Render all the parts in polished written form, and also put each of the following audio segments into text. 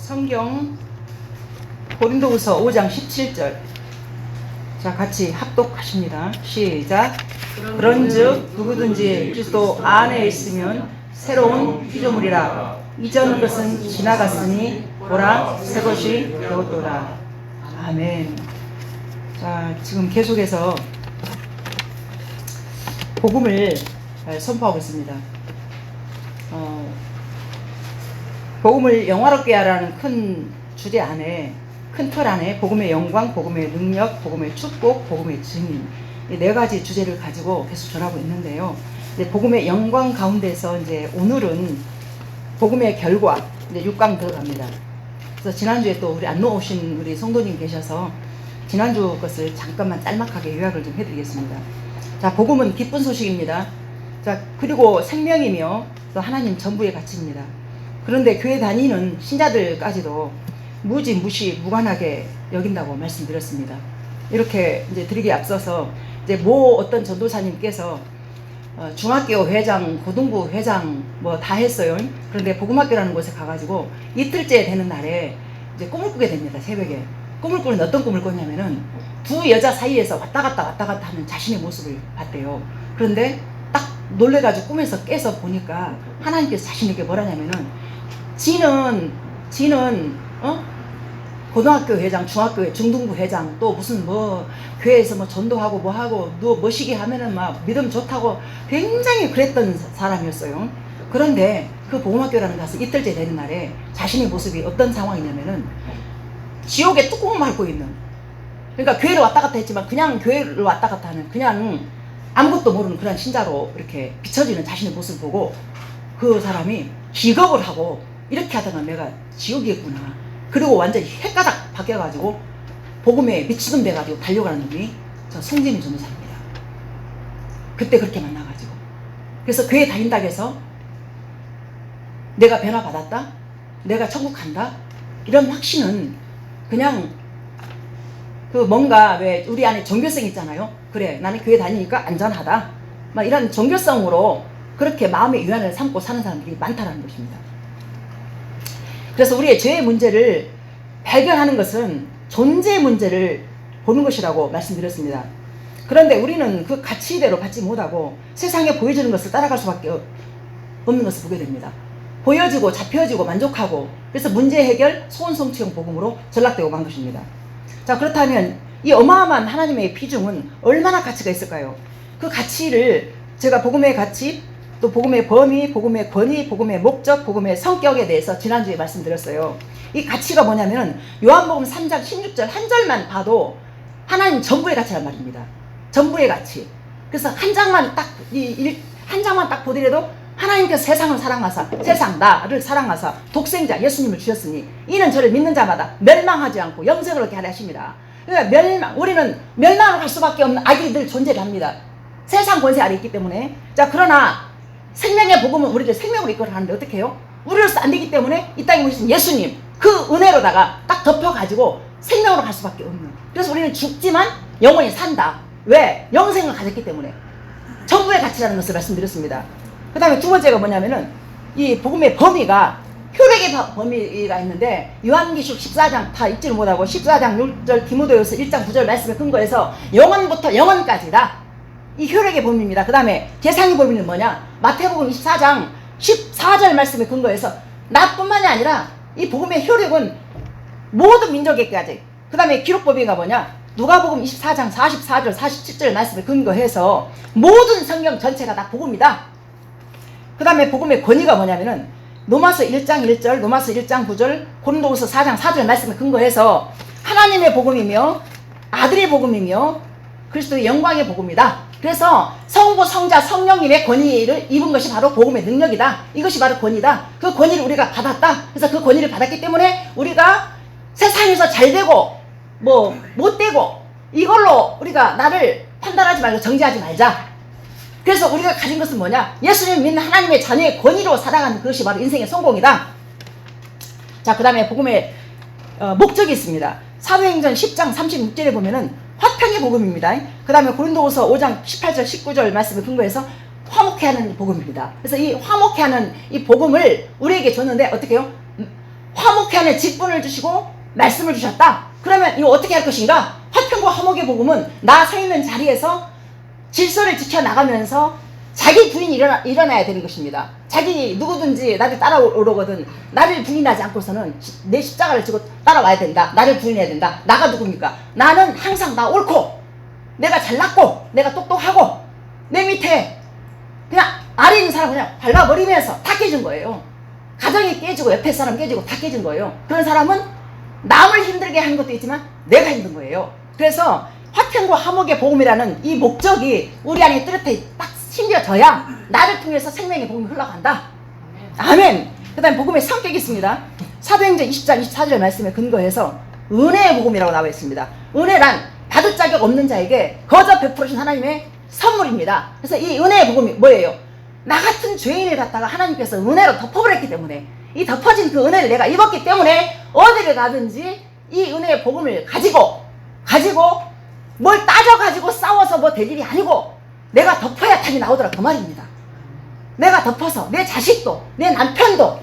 성경 고린도후서 5장 17절. 자, 같이 합독하십니다. 시작. 그런즉 누구든지 그리스도 안에 있으면 새로운 피조물이라. 이전 것은 지나갔으니 보라 새 것이 되었도다. 아멘. 자, 지금 계속해서 복음을 선포하고 있습니다. 복음을 영화롭게 하라는 큰 주제 안에, 큰 틀 안에 복음의 영광, 복음의 능력, 복음의 축복, 복음의 증인, 이 네 가지 주제를 가지고 계속 전하고 있는데요. 이제 복음의 영광 가운데서 이제 오늘은 복음의 결과, 이제 6강 들어갑니다. 그래서 지난주에 또 우리 안 오신 우리 성도님 계셔서 지난주 것을 잠깐만 짤막하게 요약을 좀 해드리겠습니다. 자, 복음은 기쁜 소식입니다. 자, 그리고 생명이며 또 하나님 전부의 가치입니다. 그런데 교회 다니는 신자들까지도 무지, 무시, 무관하게 여긴다고 말씀드렸습니다. 이렇게 이제 드리기에 앞서서 이제 어떤 전도사님께서 중학교 회장, 고등부 회장 뭐 다 했어요. 그런데 복음학교라는 곳에 가가지고 이틀째 되는 날에 이제 꿈을 꾸게 됩니다. 새벽에. 꿈을 꾸는데 어떤 꿈을 꿨냐면은 두 여자 사이에서 왔다 갔다 하는 자신의 모습을 봤대요. 그런데 딱 놀래가지고 꿈에서 깨서 보니까 하나님께서 자신에게 뭐라냐면은 지는 고등학교 회장, 중학교 중등부 회장, 또 무슨 교회에서 전도하고 하고 멋있게 하면은 막 믿음 좋다고 굉장히 그랬던 사람이었어요. 그런데 그 복음학교라는 가서 이틀째 되는 날에 자신의 모습이 어떤 상황이냐면은 지옥에 뚜껑을 앓고 있는, 그러니까 교회를 왔다 갔다 했지만 그냥 교회를 왔다 갔다 하는 그냥 아무것도 모르는 그런 신자로 이렇게 비춰지는 자신의 모습을 보고 그 사람이 기겁을 하고 이렇게 하다가 내가 지옥이었구나. 그리고 완전히 헷가닥 바뀌어가지고 복음에 미치는 돼가지고 달려가는 놈이 저 송진희 전도사입니다. 그때 그렇게 만나가지고 그래서 교회 다닌다고 해서 내가 변화 받았다, 내가 천국 간다, 이런 확신은 그냥 뭔가 왜 우리 안에 종교성 있잖아요. 그래, 나는 교회 다니니까 안전하다, 막 이런 종교성으로 그렇게 마음의 위안을 삼고 사는 사람들이 많다는 것입니다. 그래서 우리의 죄의 문제를 발견하는 것은 존재의 문제를 보는 것이라고 말씀드렸습니다. 그런데 우리는 그 가치대로 받지 못하고 세상에 보여주는 것을 따라갈 수밖에 없는 것을 보게 됩니다. 보여지고 잡혀지고 만족하고, 그래서 문제 해결 소원성취형 복음으로 전락되고 만 것입니다. 자, 그렇다면 이 어마어마한 하나님의 비중은 얼마나 가치가 있을까요? 그 가치를 제가 복음의 가치, 또 복음의 범위, 복음의 권위, 복음의 목적, 복음의 성격에 대해서 지난주에 말씀드렸어요. 이 가치가 뭐냐면 요한복음 3장 16절 한 절만 봐도 하나님 전부의 가치란 말입니다. 전부의 가치. 그래서 한 장만 딱 보더라도 하나님께서 세상을 사랑하사, 세상 나를 사랑하사 독생자 예수님을 주셨으니 이는 저를 믿는 자마다 멸망하지 않고 영생을 얻게 하려 하십니다. 그러니까 우리는 멸망을 갈 수밖에 없는 악인들 존재를 합니다. 세상 권세 아래 있기 때문에. 자, 그러나 생명의 복음은 우리를 생명으로 이끌어 가는데 어떻게 해요? 우리로서 안 되기 때문에 이 땅에 오신 예수님 그 은혜로다가 딱 덮어가지고 생명으로 갈 수밖에 없는. 그래서 우리는 죽지만 영원히 산다. 왜? 영생을 가졌기 때문에. 전부의 가치라는 것을 말씀드렸습니다. 그 다음에 두 번째가 뭐냐면은 이 복음의 범위가 효력의 범위가 있는데 요한계시록 14장 다 읽지를 못하고 14장 6절 디모데후서 1장 9절 말씀에 근거해서 영원부터 영원까지다. 이 효력의 범위입니다. 그 다음에 대상의 범위는 뭐냐? 마태복음 24장 14절 말씀에 근거해서 나뿐만이 아니라 이 복음의 효력은 모든 민족에게까지. 그 다음에 기록 범위가 뭐냐? 누가복음 24장 44절 47절 말씀에 근거해서 모든 성경 전체가 다 복음이다. 그 다음에 복음의 권위가 뭐냐면은 로마서 1장 1절, 로마서 1장 9절, 고린도후서 4장 4절 말씀에 근거해서 하나님의 복음이며 아들의 복음이며 그리스도의 영광의 복음이다. 그래서 성부, 성자, 성령님의 권위를 입은 것이 바로 복음의 능력이다. 이것이 바로 권위다. 그 권위를 우리가 받았다. 그래서 그 권위를 받았기 때문에 우리가 세상에서 잘되고 못되고 이걸로 우리가 나를 판단하지 말고 정죄하지 말자. 그래서 우리가 가진 것은 뭐냐? 예수님 믿는 하나님의 자녀의 권위로 살아가는 그것이 바로 인생의 성공이다. 자, 그 다음에 복음의 목적이 있습니다. 사도행전 10장 36절에 보면은 화평의 복음입니다. 그 다음에 고린도후서 5장 18절 19절 말씀을 근거해서 화목해 하는 복음입니다. 그래서 이 화목해 하는 이 복음을 우리에게 줬는데 어떻게 해요? 화목해 하는 직분을 주시고 말씀을 주셨다. 그러면 이거 어떻게 할 것인가? 화평과 화목의 복음은 나 서 있는 자리에서 질서를 지켜나가면서 자기 부인이 일어나야 되는 것입니다. 자기 누구든지 나를 따라오거든 나를 부인하지 않고서는 내 십자가를 지고 따라와야 된다. 나를 부인해야 된다. 나가 누굽니까? 나는 항상 나 옳고 내가 잘났고 내가 똑똑하고 내 밑에 그냥 아래 있는 사람 그냥 밟아버리면서 다 깨진 거예요. 가정이 깨지고 옆에 사람 깨지고 다 깨진 거예요. 그런 사람은 남을 힘들게 하는 것도 있지만 내가 힘든 거예요. 그래서 화평과 화목의 복음이라는 이 목적이 우리 안에 뚜렷하게 딱 심겨져야 나를 통해서 생명의 복음이 흘러간다. 아멘. 그 다음에 복음의 성격이 있습니다. 사도행전 20장 24절 말씀에 근거해서 은혜의 복음이라고 나와 있습니다. 은혜란 받을 자격 없는 자에게 거저 베풀으신 하나님의 선물입니다. 그래서 이 은혜의 복음이 뭐예요? 나 같은 죄인을 갖다가 하나님께서 은혜로 덮어버렸기 때문에 이 덮어진 그 은혜를 내가 입었기 때문에 어디를 가든지 이 은혜의 복음을 가지고 뭘 따져가지고 싸워서 뭐 될 일이 아니고 내가 덮어야 답이 나오더라 그 말입니다. 내가 덮어서 내 자식도 내 남편도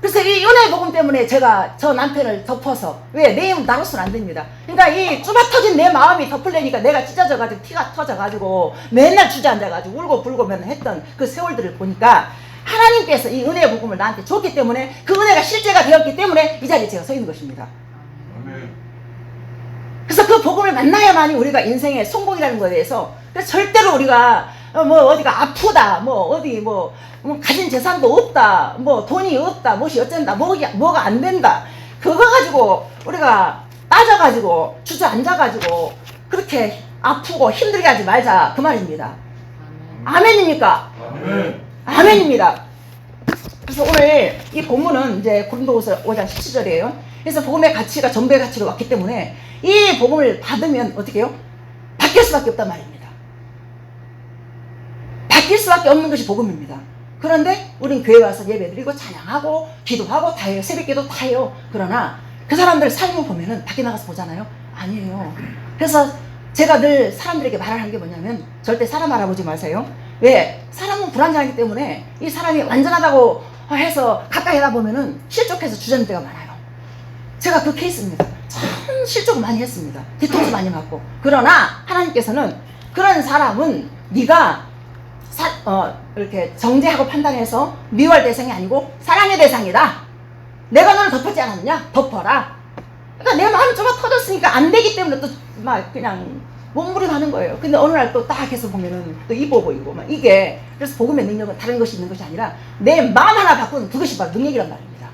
그래서 이 은혜의 복음 때문에 제가 저 남편을 덮어서 왜? 내 힘 나로서는 안 됩니다. 그러니까 이 쭈바터진 내 마음이 덮으려니까 내가 찢어져가지고 피가 터져가지고 맨날 주저앉아가지고 울고 불고면 했던 그 세월들을 보니까 하나님께서 이 은혜의 복음을 나한테 줬기 때문에 그 은혜가 실제가 되었기 때문에 이 자리에 제가 서 있는 것입니다. 그래서 그 복음을 만나야만이 우리가 인생의 성공이라는 것에 대해서 그래서 절대로 우리가 뭐 어디가 아프다 뭐 어디 뭐 가진 재산도 없다 뭐 돈이 없다 무엇이 어쩐다 뭐가 안 된다 그거 가지고 우리가 따져가지고 주저앉아가지고 그렇게 아프고 힘들게 하지 말자 그 말입니다. 아멘입니까? 아멘. 아멘입니다. 그래서 오늘 이 본문은 이제 고린도후서 5장 17절이에요. 그래서 복음의 가치가 전부의 가치로 왔기 때문에 이 복음을 받으면 어떻게 해요? 바뀔 수밖에 없단 말입니다. 바뀔 수밖에 없는 것이 복음입니다. 그런데 우린 교회 와서 예배드리고 찬양하고 기도하고 다 해요. 새벽기도 다 해요. 그러나 그 사람들 삶을 보면은 밖에 나가서 보잖아요. 아니에요. 그래서 제가 늘 사람들에게 말을 하는 게 뭐냐면 절대 사람 알아보지 마세요. 왜? 사람은 불완전하기 때문에 이 사람이 완전하다고 해서 가까이 하다 보면은 실족해서 주저앉는 때가 많아요. 제가 그 케이스입니다. 참 실족을 많이 했습니다. 뒤통수 많이 맞고. 그러나 하나님께서는 그런 사람은 네가 이렇게 정죄하고 판단해서 미워할 대상이 아니고 사랑의 대상이다. 내가 너를 덮었지 않았느냐? 덮어라. 그러니까 내 마음이 좀 터졌으니까 안 되기 때문에 또 막 그냥 몸부림하는 거예요. 근데 어느 날 또 딱 해서 보면은 또 이뻐 보이고 막 이게 그래서 복음의 능력은 다른 것이 있는 것이 아니라 내 마음 하나 바꾸는 그것이 바로 능력이란 말입니다.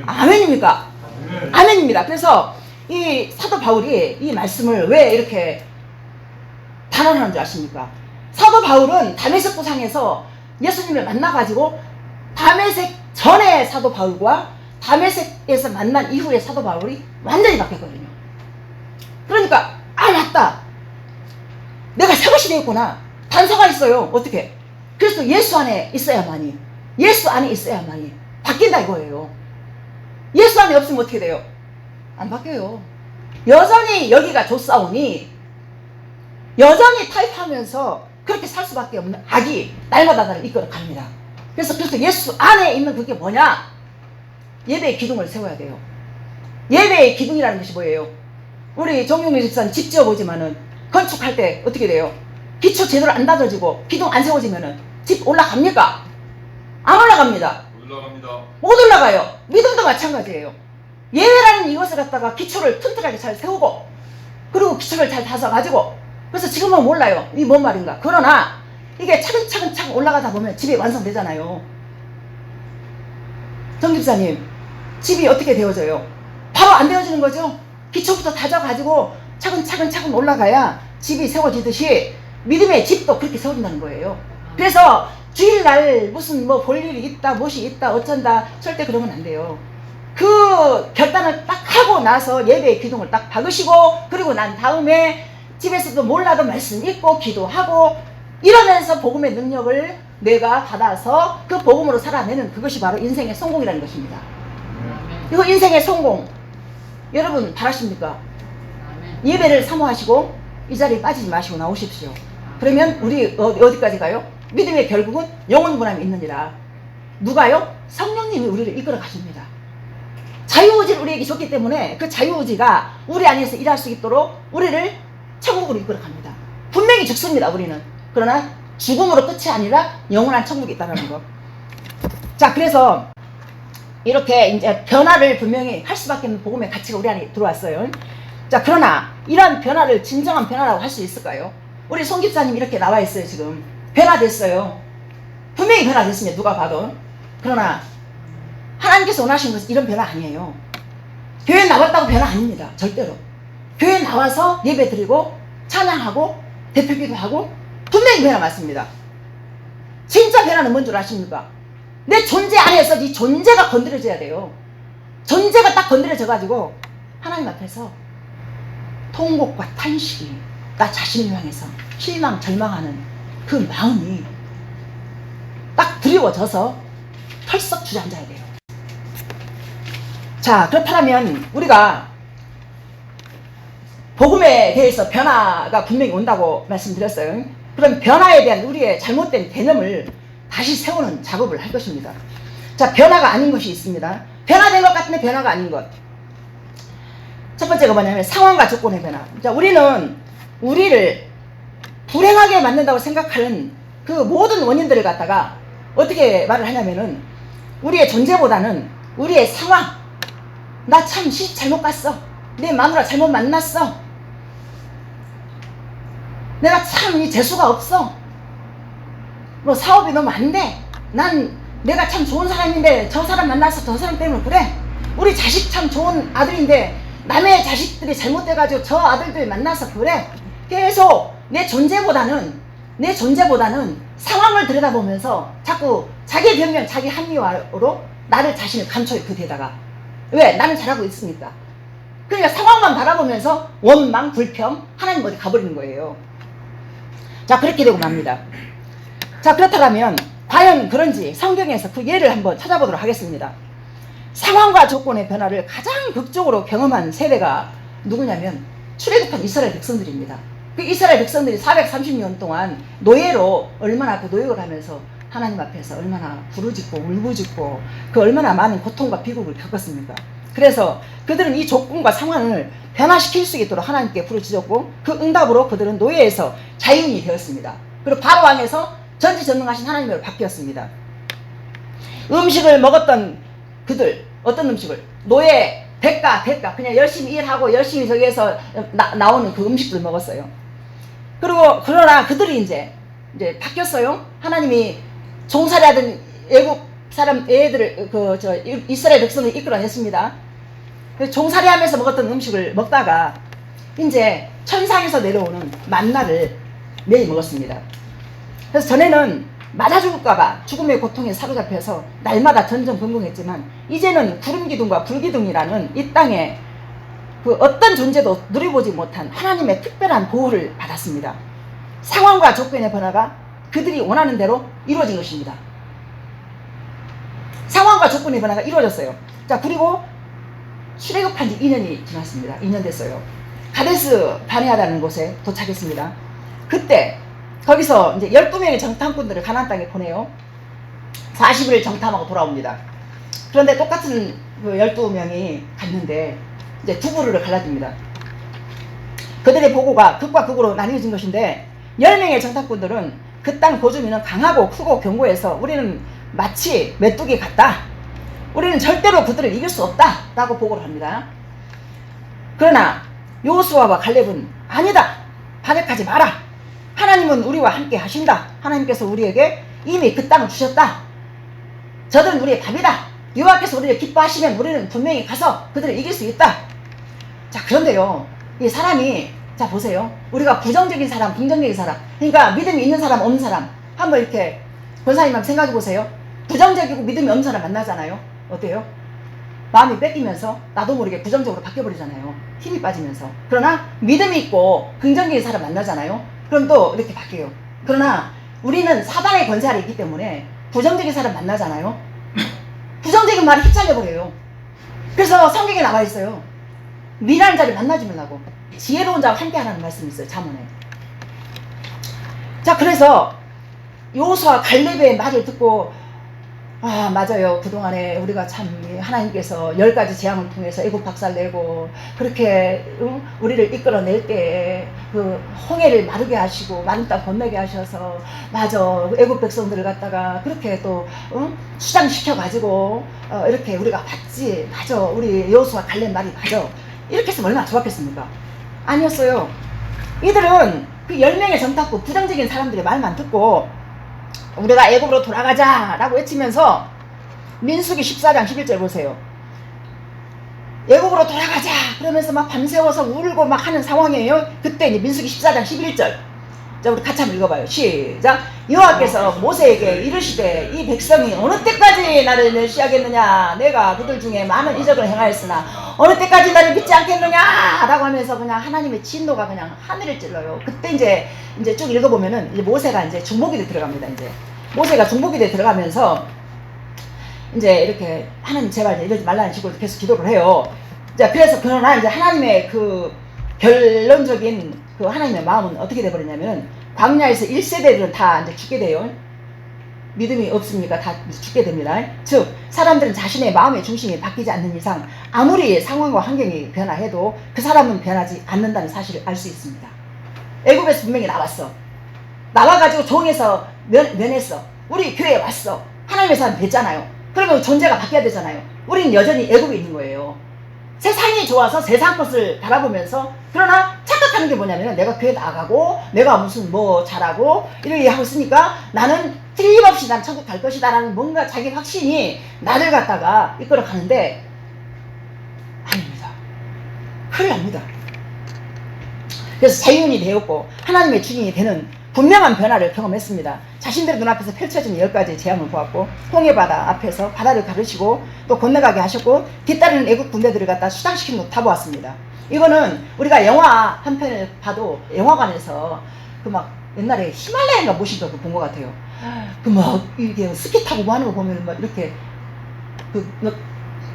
아멘입니까? 아멘입니다. 그래서 이 사도 바울이 이 말씀을 왜 이렇게 단언하는 줄 아십니까? 사도 바울은 다메섹 도상에서 예수님을 만나가지고 다메섹 전에 사도 바울과 다메섹에서 만난 이후에 사도 바울이 완전히 바뀌었거든요. 그러니까 맞다. 내가 새것이 되었구나. 단서가 있어요. 어떻게? 그래서 예수 안에 있어야만이 예수 안에 있어야만이 바뀐다 이거예요. 예수 안에 없으면 어떻게 돼요? 안 바뀌어요. 여전히 여기가 좋사오니 여전히 타협하면서 그렇게 살 수밖에 없는 악이 날마다 나를 이끌어 갑니다. 그래서 예수 안에 있는 그게 뭐냐? 예배의 기둥을 세워야 돼요. 예배의 기둥이라는 것이 뭐예요? 우리 정용민 집사는 집 지어보지만은 건축할 때 어떻게 돼요? 기초 제대로 안 다져지고 기둥 안 세워지면은 집 올라갑니까? 안 올라갑니다. 못 올라가요. 믿음도 마찬가지예요. 예배라는 이것을 갖다가 기초를 튼튼하게 잘 세우고 그리고 기초를 잘 다져가지고 그래서 지금은 몰라요. 이게 뭔 말인가. 그러나 이게 차근차근 올라가다 보면 집이 완성되잖아요. 정 집사님, 집이 어떻게 되어져요? 바로 안 되어지는 거죠. 기초부터 다져가지고 차근차근 올라가야 집이 세워지듯이 믿음의 집도 그렇게 세워진다는 거예요. 그래서 주일날 무슨 뭐 볼 일이 있다 무엇이 있다 어쩐다 절대 그러면 안 돼요. 그 결단을 딱 하고 나서 예배의 기둥을 딱 박으시고 그리고 난 다음에 집에서도 몰라도 말씀 읽고 기도하고 이러면서 복음의 능력을 내가 받아서 그 복음으로 살아내는 그것이 바로 인생의 성공이라는 것입니다. 이거 인생의 성공 여러분 바라십니까? 예배를 사모하시고 이 자리에 빠지지 마시고 나오십시오. 그러면 우리 어디까지 가요? 믿음의 결국은 영원군함이 있느니라. 누가요? 성령님이 우리를 이끌어 가십니다. 자유의지를 우리에게 줬기 때문에 그 자유의지가 우리 안에서 일할 수 있도록 우리를 천국으로 이끌어갑니다. 분명히 죽습니다, 우리는. 그러나 죽음으로 끝이 아니라 영원한 천국이 있다는 거. 자, 그래서 이렇게 이제 변화를 분명히 할 수밖에 없는 복음의 가치가 우리 안에 들어왔어요. 자, 그러나 이런 변화를 진정한 변화라고 할 수 있을까요? 우리 송 집사님 이렇게 나와 있어요, 지금. 변화됐어요. 분명히 변화됐습니다, 누가 봐도. 그러나 하나님께서 원하시는 것은 이런 변화 아니에요. 교회 나왔다고 변화 아닙니다, 절대로. 교회 나와서 예배 드리고 찬양하고 대표기도 하고 분명히 변화 맞습니다. 진짜 변화는 뭔 줄 아십니까? 내 존재 안에서 네 존재가 건드려져야 돼요. 존재가 딱 건드려져가지고 하나님 앞에서 통곡과 탄식이 나 자신을 향해서 실망, 절망하는 그 마음이 딱 드리워져서 털썩 주저앉아야 돼요. 자, 그렇다면 우리가 복음에 대해서 변화가 분명히 온다고 말씀드렸어요. 그럼 변화에 대한 우리의 잘못된 개념을 다시 세우는 작업을 할 것입니다. 자, 변화가 아닌 것이 있습니다. 변화된 것 같은데 변화가 아닌 것. 첫 번째가 뭐냐면 상황과 조건의 변화. 자, 우리는 우리를 불행하게 만든다고 생각하는 그 모든 원인들을 갖다가 어떻게 말을 하냐면은 우리의 존재보다는 우리의 상황. 나 참 시집 잘못 갔어. 내 마누라 잘못 만났어. 내가 참 이 재수가 없어. 뭐 사업이 너무 안 돼. 내가 참 좋은 사람인데 저 사람 만나서 저 사람 때문에 그래. 우리 자식 참 좋은 아들인데 남의 자식들이 잘못돼가지고 저 아들들 만나서 그래. 계속 내 존재보다는 상황을 들여다보면서 자꾸 자기 변명, 자기 합리화로 나를 자신을 감춰요, 그 데다가. 왜? 나는 잘하고 있으니까. 그러니까 상황만 바라보면서 원망, 불평, 하나님 어디 가버리는 거예요. 자, 그렇게 되고 맙니다. 자, 그렇다면 과연 그런지 성경에서 그 예를 한번 찾아보도록 하겠습니다. 상황과 조건의 변화를 가장 극적으로 경험한 세대가 누구냐면 출애굽한 이스라엘 백성들입니다. 그 이스라엘 백성들이 430년 동안 노예로 얼마나 그 노역을 하면서 하나님 앞에서 얼마나 부르짖고 울부짖고 그 얼마나 많은 고통과 비극을 겪었습니까? 그래서 그들은 이 조건과 상황을 변화시킬 수 있도록 하나님께 부르짖었고 그 응답으로 그들은 노예에서 자유인이 되었습니다. 그리고 바로 왕에서 전지전능하신 하나님으로 바뀌었습니다. 음식을 먹었던 그들, 어떤 음식을? 노예, 대가 그냥 열심히 일하고 열심히 저기에서 나오는 그 음식들 먹었어요. 그리고 그러나 그들이 이제 바뀌었어요. 하나님이 종살이하던 애국 사람 애들을 이스라엘 백성을 이끌어냈습니다. 종살이하면서 먹었던 음식을 먹다가 이제 천상에서 내려오는 만나를 매일 먹었습니다. 그래서 전에는 맞아 죽을까봐 죽음의 고통에 사로잡혀서 날마다 전전긍긍했지만 이제는 구름기둥과 불기둥이라는 이 땅에 그 어떤 존재도 누려보지 못한 하나님의 특별한 보호를 받았습니다. 상황과 조건의 변화가 그들이 원하는 대로 이루어진 것입니다. 상황과 조건의 변화가 이루어졌어요. 자, 그리고 출애굽한 지 2년이 지났습니다. 2년 됐어요. 가데스 바네아라는 곳에 도착했습니다. 그때 거기서 이제 12명의 정탐꾼들을 가나안 땅에 보내요. 40일 정탐하고 돌아옵니다. 그런데 똑같은 그 12명이 갔는데 이제 두 부류를 갈라집니다. 그들의 보고가 극과 극으로 나뉘어진 것인데 10명의 정탐꾼들은 그 땅 거주민은 강하고 크고 견고해서 우리는 마치 메뚜기 같다. 우리는 절대로 그들을 이길 수 없다 라고 보고를 합니다. 그러나 여호수아와 갈렙은 아니다. 반역하지 마라. 하나님은 우리와 함께 하신다. 하나님께서 우리에게 이미 그 땅을 주셨다. 저들은 우리의 밥이다. 여호와께서 우리를 기뻐하시면 우리는 분명히 가서 그들을 이길 수 있다. 자, 그런데요, 이 사람이, 자 보세요, 우리가 부정적인 사람, 긍정적인 사람, 그러니까 믿음이 있는 사람, 없는 사람 한번 이렇게 권사님 한번 생각해 보세요. 부정적이고 믿음이 없는 사람 만나잖아요. 어때요? 마음이 뺏기면서 나도 모르게 부정적으로 바뀌어버리잖아요. 힘이 빠지면서. 그러나 믿음이 있고 긍정적인 사람 만나잖아요. 그럼 또 이렇게 바뀌어요. 그러나 우리는 사단의 권세 아래 있기 때문에 부정적인 사람 만나잖아요. 부정적인 말이 휩쓸려버려요. 그래서 성경에 나와 있어요. 미련한 자를 만나지 말라고. 지혜로운 자와 함께하라는 말씀이 있어요. 잠언에. 자, 그래서 여호수아 갈렙의 말을 듣고 아, 맞아요. 그동안에 우리가 참 하나님께서 10가지 재앙을 통해서 애국 박살내고 그렇게 우리를 이끌어낼 때 그 홍해를 마르게 하시고 마른 땅 건너게 하셔서 맞아. 애국 백성들을 갖다가 그렇게 또 수장시켜 가지고 이렇게 우리가 봤지. 맞아. 우리 여호수아 갈렙 말이 맞아. 이렇게 했으면 얼마나 좋았겠습니까? 아니었어요. 이들은 그 10명의 정탐꾼 부정적인 사람들의 말만 듣고 우리가 애굽으로 돌아가자 라고 외치면서 민수기 14장 11절 보세요. 애굽으로 돌아가자 그러면서 막 밤새워서 울고 막 하는 상황이에요. 그때 이제 민수기 14장 11절 자 우리 같이 한번 읽어봐요. 시작. 여호와께서 모세에게 이르시되 이 백성이 어느 때까지 나를 멸시하겠느냐. 내가 그들 중에 많은 이적을 행하였으나 어느 때까지 나를 믿지 않겠느냐 라고 하면서 그냥 하나님의 진노가 그냥 하늘을 찔러요. 그때 이제 쭉 읽어보면은 이제 모세가 이제 중보기도에 들어갑니다. 이제 모세가 중보기도에 들어가면서 이제 이렇게 하나님 제발 이러지 말라는 식으로 계속 기도를 해요. 자 그래서 그러나 이제 하나님의 그 결론적인 그 하나님의 마음은 어떻게 돼버리냐면은 광야에서 1세대들은 다 이제 죽게 돼요. 믿음이 없으니까 다 죽게 됩니다. 즉 사람들은 자신의 마음의 중심이 바뀌지 않는 이상 아무리 상황과 환경이 변화해도 그 사람은 변하지 않는다는 사실을 알 수 있습니다. 애굽에서 분명히 나와가지고 종에서 면했어. 우리 교회에 왔어. 하나님의 사람 됐잖아요. 그러면 존재가 바뀌어야 되잖아요. 우리는 여전히 애굽에 있는 거예요. 세상이 좋아서 세상 것을 바라보면서 그러나 착각하는 게 뭐냐면 내가 교회 나가고 내가 무슨 뭐 잘하고 이렇게 하고 있으니까 나는 틀림없이 난 천국 갈 것이다 라는 뭔가 자기 확신이 나를 갖다가 이끌어 가는데 아닙니다. 큰일 납니다. 그래서 자유인이 되었고 하나님의 주인이 되는 분명한 변화를 경험했습니다. 자신들의 눈앞에서 펼쳐진 10가지 재앙을 보았고 홍해바다 앞에서 바다를 가르시고 또 건너가게 하셨고 뒤따르는 애국 군대들을 갖다 수장시킨 거 다 보았습니다. 이거는 우리가 영화 한 편을 봐도 영화관에서 그 막 옛날에 히말라야인가 무엇인가 본 것 같아요. 그 막 이게 스키 타고 뭐 하는 거 보면 막 이렇게 그 막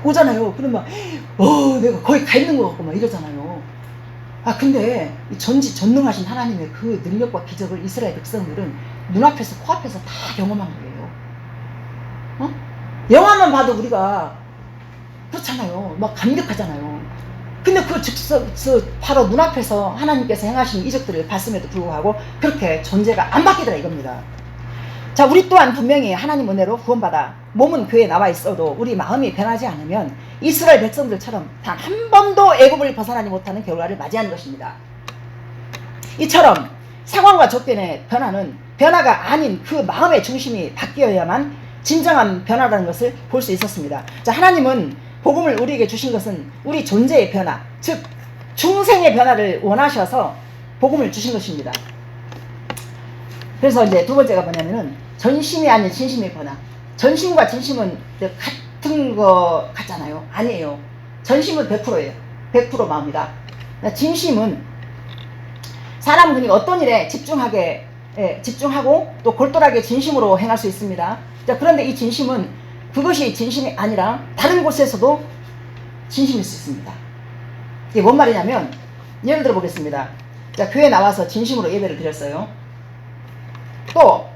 오잖아요. 그러면 막 내가 거기 가 있는 것 같고 막 이러잖아요. 아 근데 전능하신 하나님의 그 능력과 기적을 이스라엘 백성들은 눈앞에서 코앞에서 다 경험한 거예요. 영화만 봐도 우리가 그렇잖아요. 막 감격하잖아요. 근데 그 즉석 바로 눈앞에서 하나님께서 행하신 이적들을 봤음에도 불구하고 그렇게 존재가 안 바뀌더라 이겁니다. 자 우리 또한 분명히 하나님 은혜로 구원받아 몸은 교회에 나와 있어도 우리 마음이 변하지 않으면 이스라엘 백성들처럼 단 한 번도 애굽을 벗어나지 못하는 결과를 맞이하는 것입니다. 이처럼 상황과 조건의 변화는 변화가 아닌 그 마음의 중심이 바뀌어야만 진정한 변화라는 것을 볼 수 있었습니다. 자 하나님은 복음을 우리에게 주신 것은 우리 존재의 변화, 즉 중생의 변화를 원하셔서 복음을 주신 것입니다. 그래서 이제 두 번째가 뭐냐면은 전심이 아닌 진심의 변화. 전심과 진심은 같은 거 같잖아요. 아니에요. 전심은 100%예요. 100% 마음이다. 진심은 사람들이 어떤 일에 집중하고 또 골똘하게 진심으로 행할 수 있습니다. 자, 그런데 이 진심은 그것이 진심이 아니라 다른 곳에서도 진심일 수 있습니다. 이게 뭔 말이냐면 예를 들어 보겠습니다. 자, 교회 나와서 진심으로 예배를 드렸어요. 또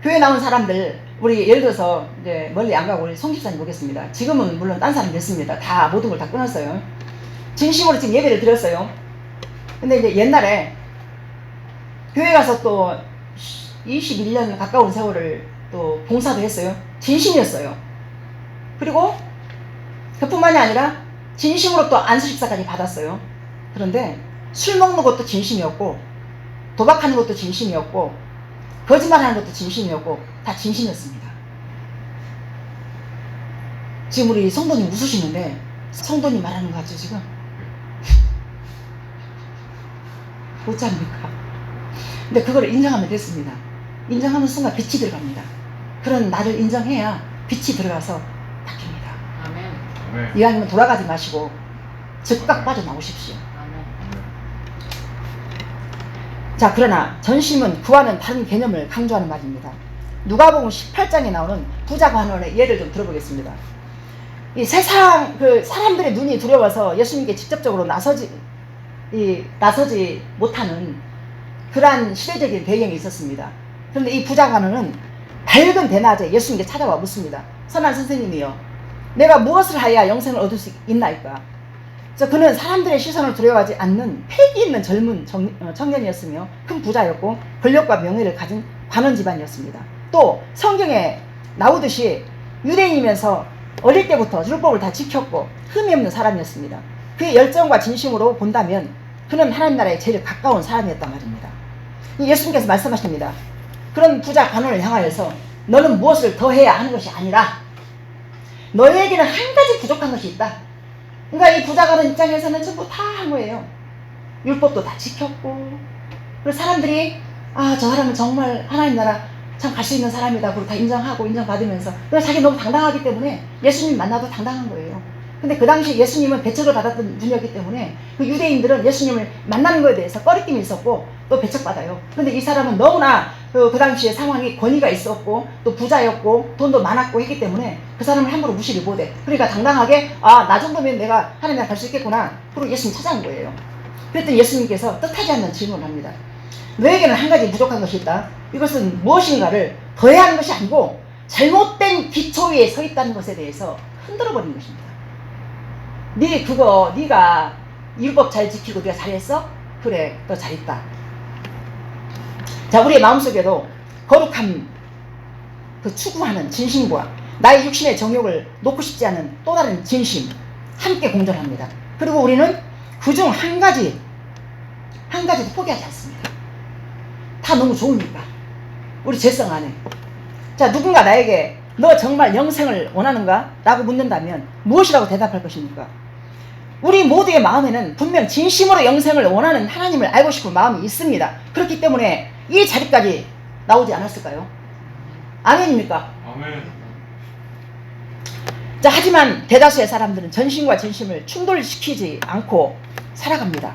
교회 나온 사람들 우리 예를 들어서 이제 멀리 안 가고 우리 송 집사님 보겠습니다. 지금은 물론 딴 사람 됐습니다. 다 모든 걸 다 끊었어요. 진심으로 지금 예배를 드렸어요. 근데 이제 옛날에 교회 가서 또 21년 가까운 세월을 또 봉사도 했어요. 진심이었어요. 그리고 그뿐만이 아니라 진심으로 또 안수집사까지 받았어요. 그런데 술 먹는 것도 진심이었고 도박하는 것도 진심이었고 거짓말하는 것도 진심이었고 다 진심이었습니다. 지금 우리 성도님 웃으시는데 성도님 말하는 거 같죠 지금? 어찌합니까? 근데 그걸 인정하면 됐습니다. 인정하는 순간 빛이 들어갑니다. 그런 나를 인정해야 빛이 들어가서 바뀝니다. 아멘. 이왕이면 돌아가지 마시고 즉각 빠져나오십시오. 아멘. 자, 그러나 전심은 그와는 다른 개념을 강조하는 말입니다. 누가복음 18장에 나오는 부자관원의 예를 좀 들어보겠습니다. 이 세상 사람들의 눈이 두려워서 예수님께 직접적으로 나서지 못하는 그러한 시대적인 배경이 있었습니다. 그런데 이 부자관원은 밝은 대낮에 예수님께 찾아와 묻습니다. 선한 선생님이요, 내가 무엇을 하여야 영생을 얻을 수 있나이까? 그래서 그는 사람들의 시선을 두려워하지 않는 패기 있는 젊은 청년이었으며 큰 부자였고 권력과 명예를 가진 관원 집안이었습니다. 또 성경에 나오듯이 유대인이면서 어릴 때부터 율법을 다 지켰고 흠이 없는 사람이었습니다. 그의 열정과 진심으로 본다면 그는 하나님 나라에 제일 가까운 사람이었단 말입니다. 예수님께서 말씀하십니다. 그런 부자 관원을 향하여서 너는 무엇을 더 해야 하는 것이 아니라 너에게는 한 가지 부족한 것이 있다. 그러니까 이 부자 관원 입장에서는 전부 다 한 거예요. 율법도 다 지켰고, 그래서 사람들이 저 사람은 정말 하나님 나라 참 갈 수 있는 사람이다 그리고 다 인정하고 인정받으면서, 그래서 자기 너무 당당하기 때문에 예수님 만나도 당당한 거예요. 근데 그 당시 예수님은 배척을 받았던 분이었기 때문에 그 유대인들은 예수님을 만나는 것에 대해서 꺼리낌이 있었고 또 배척받아요. 근데 이 사람은 너무나 그 당시에 상황이 권위가 있었고 또 부자였고 돈도 많았고 했기 때문에 그 사람을 함부로 무시를 못해. 그러니까 당당하게 나 정도면 내가 하나님 나라 갈 수 있겠구나. 그리고 예수님 찾아온 거예요. 그랬더니 예수님께서 뜻하지 않는 질문을 합니다. 너에게는 한 가지 부족한 것이 있다. 이것은 무엇인가를 더해야 하는 것이 아니고 잘못된 기초 위에 서 있다는 것에 대해서 흔들어버린 것입니다. 네가 율법 잘 지키고 네가 잘했어? 그래, 너 잘했다. 자, 우리의 마음속에도 거룩함 그 추구하는 진심과 나의 육신의 정욕을 놓고 싶지 않은 또 다른 진심 함께 공존합니다. 그리고 우리는 그중 한 가지도 포기하지 않습니다. 다 너무 좋으니까 우리 죄성 안에. 자, 누군가 나에게 너 정말 영생을 원하는가? 라고 묻는다면 무엇이라고 대답할 것입니까? 우리 모두의 마음에는 분명 진심으로 영생을 원하는 하나님을 알고 싶은 마음이 있습니다. 그렇기 때문에 이 자리까지 나오지 않았을까요? 아멘입니까? 아멘. 자, 하지만 대다수의 사람들은 전심과 진심을 충돌시키지 않고 살아갑니다.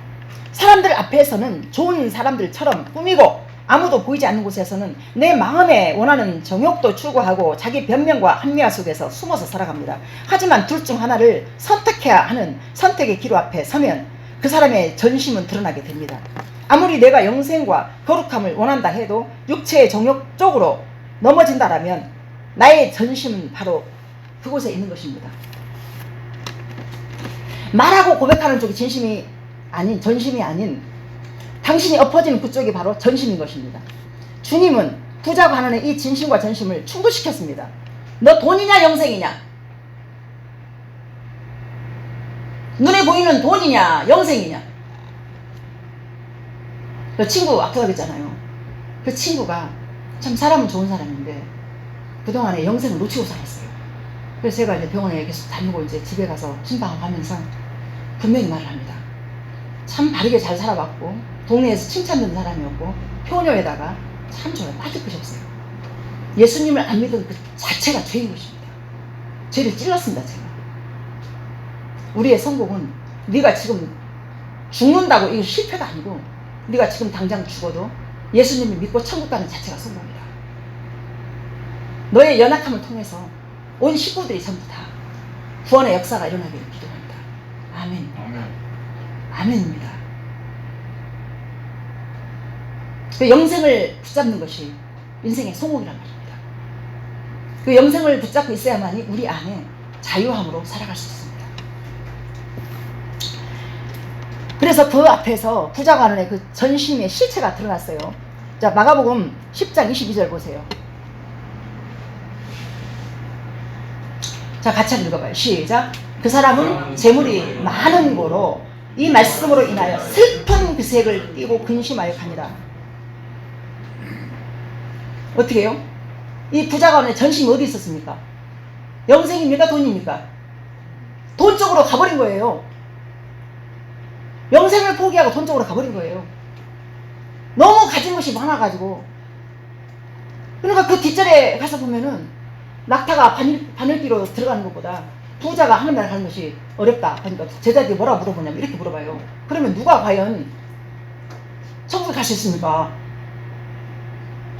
사람들 앞에서는 좋은 사람들처럼 꾸미고 아무도 보이지 않는 곳에서는 내 마음에 원하는 정욕도 추구하고 자기 변명과 합리화 속에서 숨어서 살아갑니다. 하지만 둘 중 하나를 선택해야 하는 선택의 기로 앞에 서면 그 사람의 전심은 드러나게 됩니다. 아무리 내가 영생과 거룩함을 원한다 해도 육체의 정욕 쪽으로 넘어진다라면 나의 전심은 바로 그곳에 있는 것입니다. 말하고 고백하는 쪽이 전심이 아닌 당신이 엎어지는 그쪽이 바로 전심인 것입니다. 주님은 부자 관원의 이 진심과 전심을 충돌시켰습니다. 너 돈이냐 영생이냐? 눈에 보이는 돈이냐 영생이냐? 그 친구 아까 그랬잖아요. 그 친구가 참 사람은 좋은 사람인데 그동안에 영생을 놓치고 살았어요. 그래서 제가 이제 병원에 계속 다니고 이제 집에 가서 신방을 하면서 분명히 말을 합니다. 참 바르게 잘 살아왔고 동네에서 칭찬받는 사람이었고 효녀에다가 참 좋아요. 빠질 것이 없어요. 예수님을 안 믿은 그 자체가 죄인 것입니다. 죄를 찔렀습니다. 제가. 우리의 성공은 네가 지금 죽는다고 이거 실패가 아니고 네가 지금 당장 죽어도 예수님을 믿고 천국 가는 자체가 성공이다. 너의 연약함을 통해서 온 식구들이 전부 다 구원의 역사가 일어나기를 기도합니다. 아멘. 아멘입니다. 그 영생을 붙잡는 것이 인생의 성공이란 말입니다. 그 영생을 붙잡고 있어야만이 우리 안에 자유함으로 살아갈 수 있습니다. 그래서 그 앞에서 부자 관원의 그 전심의 실체가 드러났어요. 자, 마가복음 10장 22절 보세요. 자, 같이 한번 읽어봐요. 시작. 그 사람은 재물이 많은 고로 이 말씀으로 인하여 슬픈 기색을 띠고 근심하여 가니라. 어떻게 해요? 이 부자관의 전심이 어디 있었습니까? 영생입니까? 돈입니까? 돈 쪽으로 가버린 거예요. 영생을 포기하고 돈 쪽으로 가버린 거예요. 너무 가진 것이 많아가지고. 그러니까 그 뒷절에 가서 보면은 낙타가 바늘기로 들어가는 것보다 부자가 하는 날 가는 것이 어렵다. 그러니까 제자들이 뭐라 물어보냐면 이렇게 물어봐요. 그러면 누가 과연 천국에 갈 수 있습니까?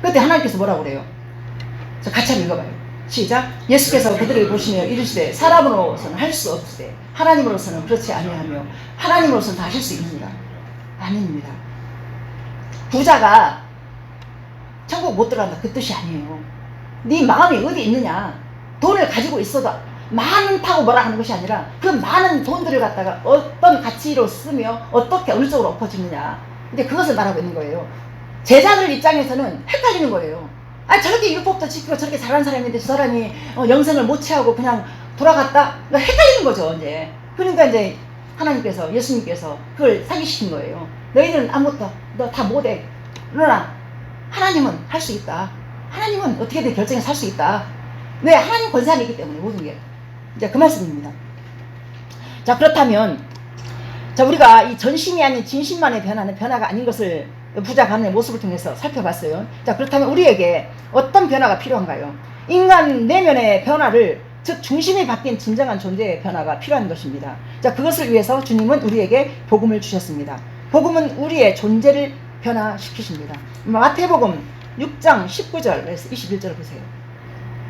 그때 하나님께서 뭐라고 그래요? 자, 같이 한번 읽어봐요. 시작. 예수께서 그들을 보시며 이르시되 사람으로서는 할 수 없으되 하나님으로서는 그렇지 아니하며 하나님으로서는 다 하실 수 있느니라. 아닙니다. 부자가 천국 못 들어간다 그 뜻이 아니에요. 네 마음이 어디 있느냐. 돈을 가지고 있어도 많다고 뭐라 하는 것이 아니라 그 많은 돈들을 갖다가 어떤 가치로 쓰며 어떻게 어느 쪽으로 엎어지느냐. 근데 그것을 말하고 있는 거예요. 제자들 입장에서는 헷갈리는 거예요. 아, 저렇게 율법도 지키고 저렇게 잘하는 사람인데 저 사람이 영생을 못 취하고 그냥 돌아갔다? 그러니까 헷갈리는 거죠, 이제. 그러니까 이제 하나님께서, 예수님께서 그걸 상기시킨 거예요. 너희들은 아무것도, 너 다 못해. 그러나 하나님은 할 수 있다. 하나님은 어떻게든 결정해서 할 수 있다. 왜? 하나님 권세안이 있기 때문에 모든 게. 이제 그 말씀입니다. 자, 그렇다면 자, 우리가 이 전심이 아닌 진심만의 변화는 변화가 아닌 것을 부자 가문의 모습을 통해서 살펴봤어요. 자, 그렇다면 우리에게 어떤 변화가 필요한가요? 인간 내면의 변화를, 즉 중심이 바뀐 진정한 존재의 변화가 필요한 것입니다. 자, 그것을 위해서 주님은 우리에게 복음을 주셨습니다. 복음은 우리의 존재를 변화시키십니다. 마태복음 6장 19절에서 21절 보세요.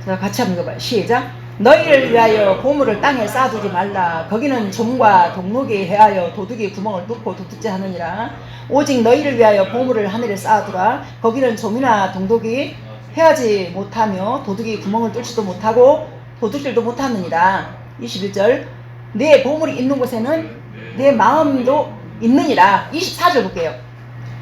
자, 같이 한번 읽어봐요. 시작. 너희를 위하여 보물을 땅에 쌓아두지 말라. 거기는 좀과 동목이 해하여 도둑이 구멍을 뚫고 도둑질 하느니라. 오직 너희를 위하여 보물을 하늘에 쌓아두라. 거기는 좀이나 동독이 해하지 못하며 도둑이 구멍을 뚫지도 못하고 도둑질도 못하느니라. 21절. 내 보물이 있는 곳에는 내 마음도 있느니라. 24절 볼게요.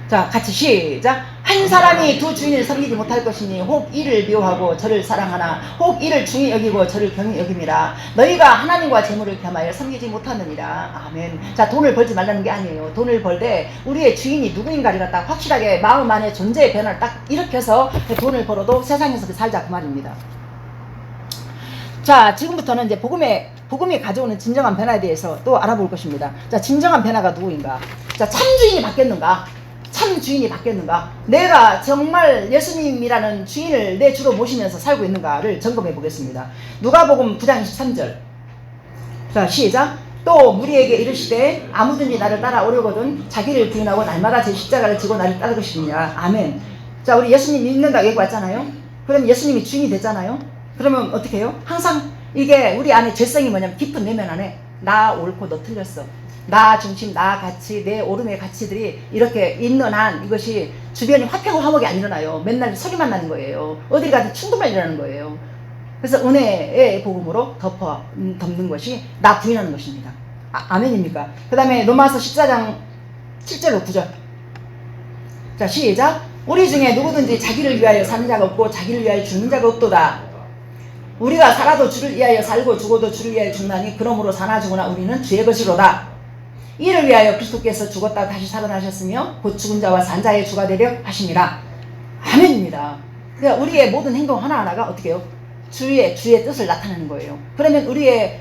자, 같이 시작. 한 사람이 두 주인을 섬기지 못할 것이니 혹 이를 미워하고 저를 사랑하나 혹 이를 중히 여기고 저를 경히 여김이라. 너희가 하나님과 재물을 겸하여 섬기지 못하느니라. 아멘. 자, 돈을 벌지 말라는 게 아니에요. 돈을 벌 때 우리의 주인이 누구인가를 갖다 확실하게 마음 안에 존재의 변화를 딱 일으켜서 돈을 벌어도 세상에서 살자, 그 말입니다. 자, 지금부터는 이제 복음이 가져오는 진정한 변화에 대해서 또 알아볼 것입니다. 자, 진정한 변화가 누구인가? 자, 참 주인이 바뀌었는가? 참 주인이 바뀌었는가? 내가 정말 예수님이라는 주인을 내 주로 모시면서 살고 있는가를 점검해 보겠습니다. 누가복음 9장 23절. 자, 시작. 또 무리에게 이르시되 아무든지 나를 따라오려거든 자기를 부인하고 날마다 제 십자가를 지고 나를 따르시니라. 아멘. 자, 우리 예수님 믿는다고 얘기 왔잖아요. 그럼 예수님이 주인이 됐잖아요. 그러면 어떻게 해요? 항상 이게 우리 안에 죄성이 뭐냐면 깊은 내면 안에 나 옳고 너 틀렸어, 나 중심, 나 가치, 내 오름의 가치들이 이렇게 있는 한 이것이 주변이 화평 화목이 안 일어나요. 맨날 소리만 나는 거예요. 어디 가든 충돌만 일어나는 거예요. 그래서 은혜의 복음으로 덮는 것이 나 부인하는 것입니다. 아멘입니까? 그 다음에 로마서 14장 7절로 9절. 자, 시작. 우리 중에 누구든지 자기를 위하여 사는 자가 없고 자기를 위하여 죽는 자가 없도다. 우리가 살아도 주를 위하여 살고 죽어도 주를 위하여 죽나니 그러므로 사나 죽으나 우리는 주의 것이로다. 이를 위하여 그리스도께서 죽었다 다시 살아나셨으며 곧 죽은 자와 산 자의 주가 되려 하심이라. 아멘입니다. 그러니까 우리의 모든 행동 하나하나가 어떻게 해요? 주의 뜻을 나타내는 거예요. 그러면 우리의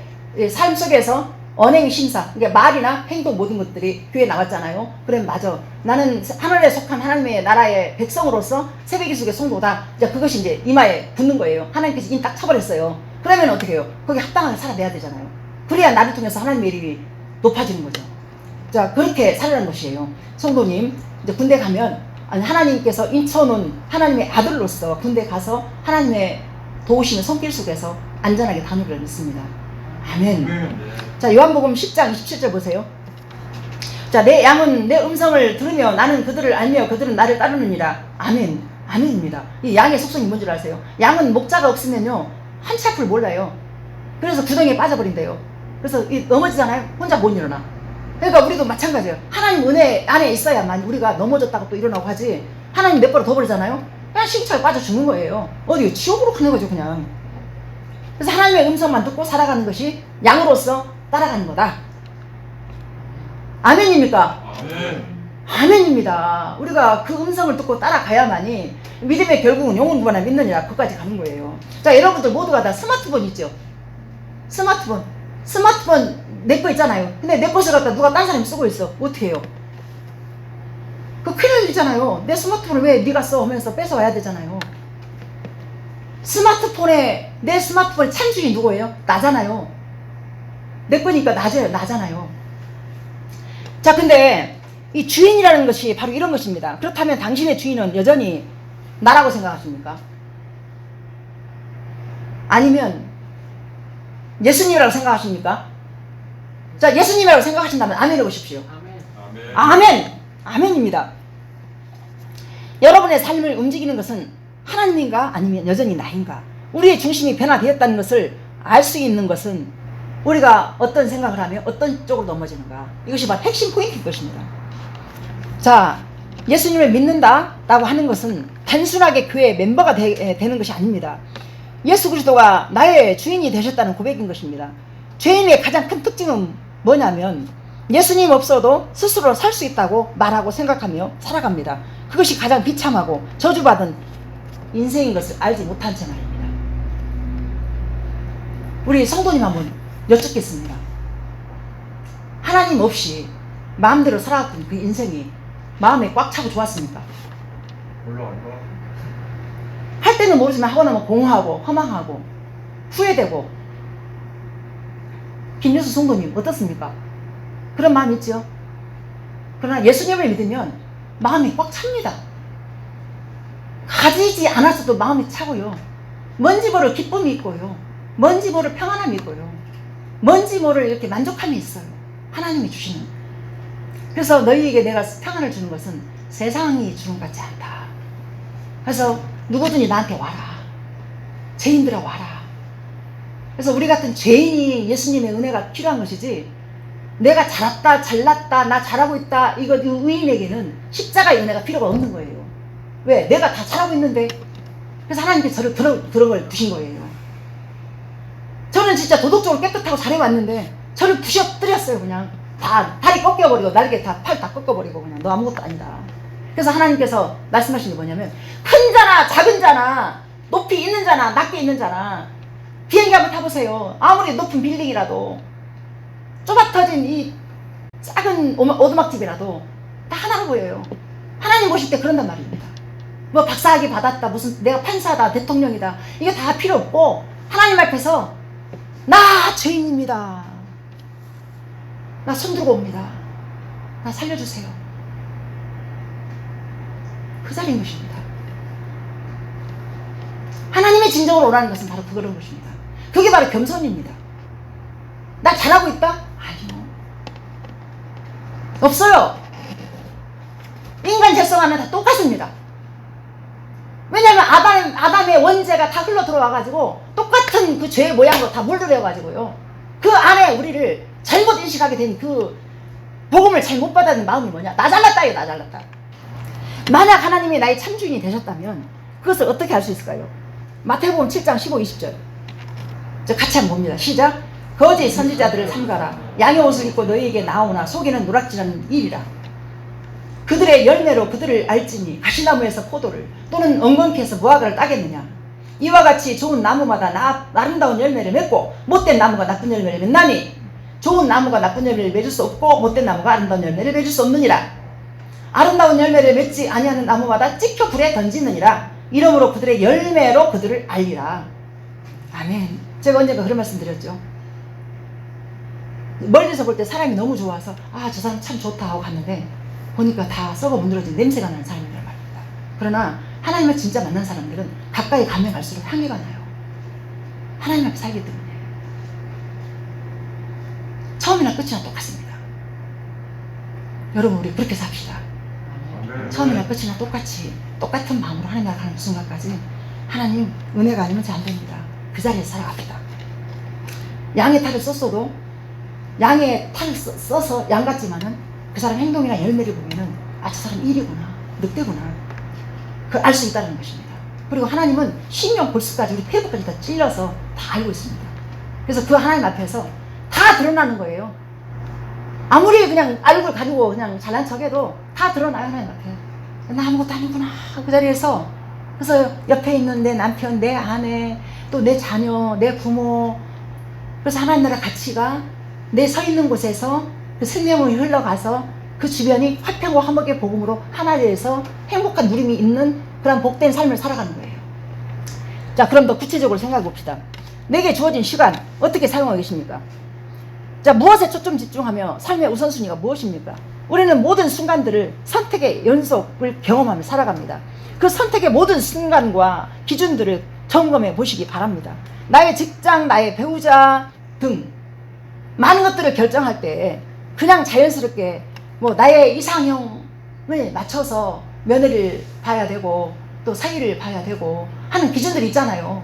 삶 속에서 언행 심사, 그러니까 말이나 행동 모든 것들이 교회에 나왔잖아요. 그러면 맞아, 나는 하늘에 속한 하나님의 나라의 백성으로서 새벽이 속의 성도다. 이제 그것이 이제 이마에 붙는 거예요. 하나님께서 이미 딱 쳐버렸어요. 그러면 어떻게 해요? 거기 합당하게 살아내야 되잖아요. 그래야 나를 통해서 하나님의 이름이 높아지는 거죠. 자, 그렇게 살라는 것이에요. 성도님, 이제 군대 가면 하나님께서 인쳐놓은 하나님의 아들로서 군대 가서 하나님의 도우시는 손길 속에서 안전하게 다누리를 믿습니다. 아멘. 자, 요한복음 10장 27절 보세요. 자, 내 양은 내 음성을 들으며 나는 그들을 알며 그들은 나를 따르느니라. 아멘. 아멘입니다. 이 양의 속성이 뭔지 아세요? 양은 목자가 없으면요 한치 앞을 몰라요. 그래서 구덩이에 빠져버린대요. 그래서 넘어지잖아요. 혼자 못 일어나. 그러니까 우리도 마찬가지예요. 하나님 은혜 안에 있어야만 우리가 넘어졌다가 또 일어나고 하지. 하나님 몇 번을 더 버리잖아요. 그냥 시기차게 빠져 죽는 거예요. 어디 지옥으로 가는 거죠, 그냥. 그래서 하나님의 음성만 듣고 살아가는 것이 양으로서 따라가는 거다. 아멘입니까? 아멘. 아멘입니다. 우리가 그 음성을 듣고 따라가야만이 믿음의 결국은 영혼 구원을 믿느니라 그까지 가는 거예요. 자, 여러분들 모두가 다 스마트폰 있죠? 스마트폰 내 거 있잖아요. 근데 내 것을 갖다 누가 딴 사람이 쓰고 있어. 어떻게 해요? 그 큰일 일이잖아요. 내 스마트폰을 왜 네가 써 하면서 뺏어와야 되잖아요. 내 스마트폰의 참주인이 누구예요? 나잖아요. 내 거니까 나잖아요. 자, 근데 이 주인이라는 것이 바로 이런 것입니다. 그렇다면 당신의 주인은 여전히 나라고 생각하십니까? 아니면 예수님이라고 생각하십니까? 자, 예수님이라고 생각하신다면 아멘 해보십시오. 아멘. 아멘입니다. 여러분의 삶을 움직이는 것은 하나님인가 아니면 여전히 나인가? 우리의 중심이 변화되었다는 것을 알 수 있는 것은 우리가 어떤 생각을 하면 어떤 쪽으로 넘어지는가? 이것이 바로 핵심 포인트인 것입니다. 자, 예수님을 믿는다라고 하는 것은 단순하게 교회의 멤버가 되는 것이 아닙니다. 예수 그리스도가 나의 주인이 되셨다는 고백인 것입니다. 죄인의 가장 큰 특징은 뭐냐면 예수님 없어도 스스로 살 수 있다고 말하고 생각하며 살아갑니다. 그것이 가장 비참하고 저주받은 인생인 것을 알지 못한 채 말입니다. 우리 성도님 한번 여쭙겠습니다. 하나님 없이 마음대로 살아왔던 그 인생이 마음에 꽉 차고 좋았습니까? 할 때는 모르지만 하고 나면 공허하고 허망하고 후회되고. 김유수 성도님 어떻습니까? 그런 마음 있죠? 그러나 예수님을 믿으면 마음이 꽉 찹니다. 가지지 않았어도 마음이 차고요. 뭔지 모를 기쁨이 있고요. 뭔지 모를 평안함이 있고요. 뭔지 모를 이렇게 만족함이 있어요. 하나님이 주시는. 그래서 너희에게 내가 평안을 주는 것은 세상이 주는 것 같지 않다. 그래서 누구든지 나한테 와라. 죄인들아 와라. 그래서 우리 같은 죄인이 예수님의 은혜가 필요한 것이지, 내가 잘났다 잘났다 나 잘하고 있다 이 의인에게는 십자가의 은혜가 필요가 없는 거예요. 왜? 내가 다 잘하고 있는데. 그래서 하나님께서 저를 그런 걸 두신 거예요. 저는 진짜 도덕적으로 깨끗하고 잘해왔는데 저를 부셔뜨렸어요. 그냥 다 다리 꺾여버리고 날개 다 팔 다 꺾어버리고 그냥 너 아무것도 아니다. 그래서 하나님께서 말씀하신 게 뭐냐면, 큰 자나 작은 자나 높이 있는 자나 낮게 있는 자나 비행기 한번 타보세요. 아무리 높은 빌딩이라도 좁아터진 이 작은 오두막집이라도 다 하나로 보여요. 하나님 보실 때 그런단 말입니다. 뭐 박사학위 받았다, 무슨 내가 판사다, 대통령이다, 이게 다 필요 없고 하나님 앞에서 나 죄인입니다. 나 손들고 옵니다. 나 살려주세요. 그 자리인 것입니다. 하나님의 진정으로 오라는 것은 바로 그런 것입니다. 그게 바로 겸손입니다. 나 잘하고 있다? 아니요. 없어요. 인간 죄성하면 다 똑같습니다. 왜냐하면 아담의 원죄가 다 흘러 들어와가지고 똑같은 그 죄의 모양으로 다 물들여가지고요. 그 안에 우리를 잘못 인식하게 된 그 복음을 잘 못 받아들인 마음이 뭐냐? 나 잘났다요, 나 잘났다. 만약 하나님이 나의 참주인이 되셨다면 그것을 어떻게 할 수 있을까요? 마태복음 7장 15, 20절. 같이 한번 봅니다. 시작. 거짓 선지자들을 삼가라. 양의 옷을 입고 너희에게 나오나 속에는 노략질하는 일이라. 그들의 열매로 그들을 알지니 가시나무에서 포도를 또는 엉겅퀴에서 무화과를 따겠느냐. 이와 같이 좋은 나무마다 아름다운 열매를 맺고 못된 나무가 나쁜 열매를 맺나니 좋은 나무가 나쁜 열매를 맺을 수 없고 못된 나무가 아름다운 열매를 맺을 수 없느니라. 아름다운 열매를 맺지 아니하는 나무마다 찍혀 불에 던지느니라. 이러므로 그들의 열매로 그들을 알리라. 아멘. 제가 언젠가 그런 말씀 드렸죠. 멀리서 볼 때 사람이 너무 좋아서 저 사람 참 좋다 하고 갔는데 보니까 다 썩어 문드러진 냄새가 나는 사람이란 말입니다. 그러나 하나님을 진짜 만난 사람들은 가까이 가면 갈수록 향기가 나요. 하나님 앞에 살기 때문에. 처음이나 끝이나 똑같습니다. 여러분, 우리 그렇게 삽시다. 처음이나 끝이나 똑같은 마음으로 하나님 나라 가는 순간까지 하나님 은혜가 아니면 잘 안 됩니다. 그 자리에서 살아갑니다. 양의 탈을 썼어도 양의 탈을 써서 양 같지만은 그 사람 행동이나 열매를 보면은 저 사람 일이구나, 늑대구나, 그걸 알 수 있다는 것입니다. 그리고 하나님은 신령 골수까지 우리 폐부까지 다 찔러서 다 알고 있습니다. 그래서 그 하나님 앞에서 다 드러나는 거예요. 아무리 그냥 얼굴 가리고 그냥 잘난 척해도 다 드러나요. 하나님 앞에 나 아무것도 아니구나 그 자리에서. 그래서 옆에 있는 내 남편, 내 아내, 또 내 자녀, 내 부모, 그래서 하나님 나라 가치가 내 서 있는 곳에서 그 생명이 흘러가서 그 주변이 화평과 화목의 복음으로 하나 되어서 행복한 누림이 있는 그런 복된 삶을 살아가는 거예요. 자, 그럼 더 구체적으로 생각해 봅시다. 내게 주어진 시간 어떻게 사용하고 계십니까? 자, 무엇에 초점 집중하며 삶의 우선순위가 무엇입니까? 우리는 모든 순간들을 선택의 연속을 경험하며 살아갑니다. 그 선택의 모든 순간과 기준들을 점검해 보시기 바랍니다. 나의 직장, 나의 배우자 등 많은 것들을 결정할 때 그냥 자연스럽게 나의 이상형을 맞춰서 며느리를 봐야 되고 또 사이를 봐야 되고 하는 기준들이 있잖아요.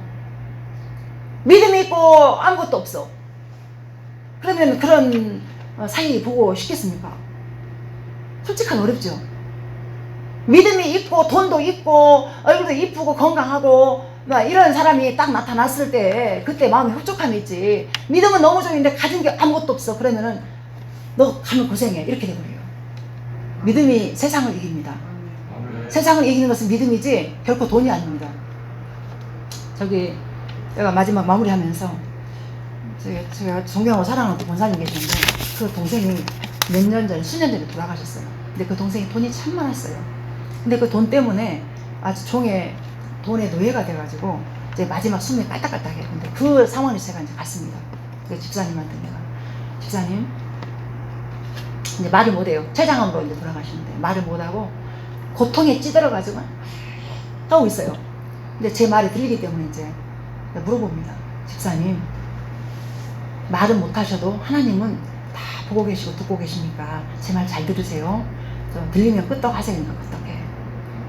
믿음이 있고 아무것도 없어. 그러면 그런 사이 보고 싶겠습니까? 솔직하게 어렵죠. 믿음이 있고 돈도 있고 얼굴도 이쁘고 건강하고 막 이런 사람이 딱 나타났을 때 그때 마음에 흡족함이 있지. 믿음은 너무 좋은데 가진 게 아무것도 없어. 그러면은 너 가면 고생해 이렇게 돼버려요. 믿음이 세상을 이깁니다. 세상을 이기는 것은 믿음이지 결코 돈이 아닙니다. 저기 내가 마지막 마무리하면서 제가 존경하고 사랑하는 권사님 계시는데 그 동생이 몇 년 전에 수년 전에 돌아가셨어요. 근데 그 동생이 돈이 참 많았어요. 근데 그 돈 때문에 아주 돈의 노예가 돼가지고 이제 마지막 숨이 깔딱깔딱해요. 근데 그 상황에 제가 이제 갔습니다. 그 집사님한테 내가 집사님 이제 말을 못해요. 췌장암으로 이제 돌아가시는데 말을 못하고 고통에 찌들어가지고 하고 있어요. 근데 제 말이 들리기 때문에 이제 물어봅니다. 집사님 말은 못하셔도 하나님은 다 보고 계시고 듣고 계시니까 제 말 잘 들으세요. 들리면 끄떡 하세요. 그러니까 끄떡해.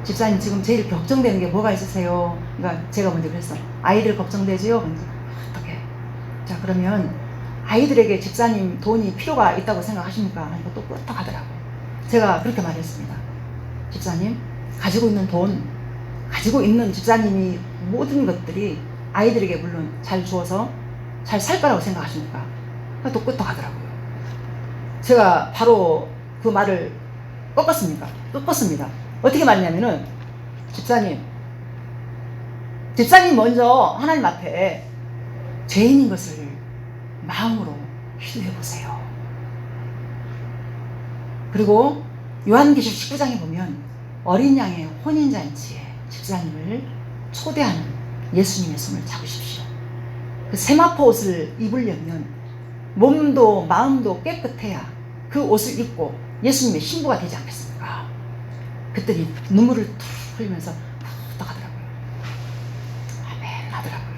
집사님 지금 제일 걱정되는 게 뭐가 있으세요? 그러니까 제가 먼저 그랬어. 아이들 걱정되지요? 그러니까 어떡해. 자 그러면 아이들에게 집사님 돈이 필요가 있다고 생각하십니까? 하니까 또 끄떡 하더라고요. 제가 그렇게 말했습니다. 집사님 가지고 있는 돈 가지고 있는 집사님이 모든 것들이 아이들에게 물론 잘 주어서 잘 살 거라고 생각하십니까? 또 끄떡 하더라고요. 제가 바로 그 말을 꺾었습니다. 어떻게 말했냐면은 집사님 먼저 하나님 앞에 죄인인 것을 마음으로 기도해 보세요. 그리고 요한계시록 19장에 보면 어린 양의 혼인잔치에 집사님을 초대하는 예수님의 손을 잡으십시오. 그 세마포 옷을 입으려면 몸도 마음도 깨끗해야 그 옷을 입고 예수님의 신부가 되지 않겠습니까? 그랬더니 눈물을 툭 흘리면서 툭 하더라고요. 아멘 하더라고요.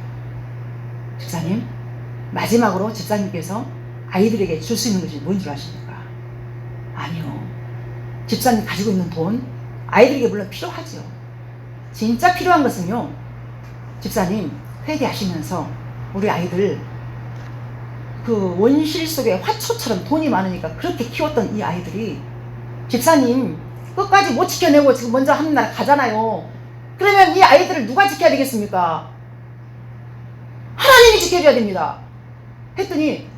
집사님 마지막으로 집사님께서 아이들에게 줄 수 있는 것이 뭔 줄 아십니까? 아니요. 집사님 가지고 있는 돈 아이들에게 물론 필요하죠. 진짜 필요한 것은요. 집사님 회개하시면서 우리 아이들 그 원실 속에 화초처럼 돈이 많으니까 그렇게 키웠던 이 아이들이 집사님 끝까지 못 지켜내고 지금 먼저 하는 나라 가잖아요. 그러면 이 아이들을 누가 지켜야 되겠습니까? 하나님이 지켜줘야 됩니다. 했더니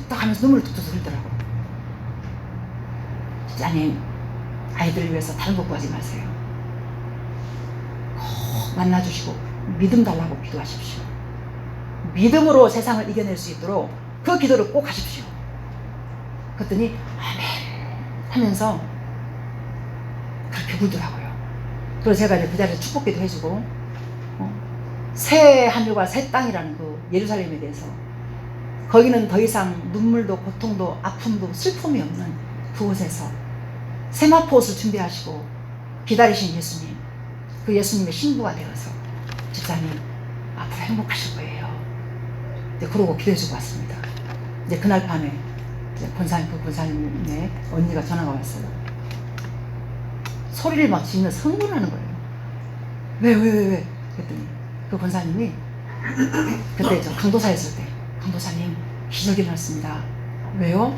딱 하면서 눈물을 툭툭 흘리더라고요. 집사님 아이들을 위해서 다른 것 구하지 마세요. 꼭 만나주시고 믿음 달라고 기도하십시오. 믿음으로 세상을 이겨낼 수 있도록 그 기도를 꼭 하십시오. 그랬더니 아멘 하면서 그렇게 울더라고요. 그래서 제가 이제 그 자리에서 축복기도 해주고 새 하늘과 새 땅이라는 그 예루살렘에 대해서 거기는 더 이상 눈물도 고통도 아픔도 슬픔이 없는 그곳에서 세마포 옷을 준비하시고 기다리신 예수님, 그 예수님의 신부가 되어서 집사님 앞으로 행복하실 거예요. 이제 그러고 기도해주고 왔습니다. 이제 그날 밤에 이제 권사님의 언니가 전화가 왔어요. 소리를 막 지르면서 흥분하는 거예요. 왜? 그랬더니 그 권사님이 그때 저 강도사에 있을 때 강도사님 기적이 일어났습니다. 왜요?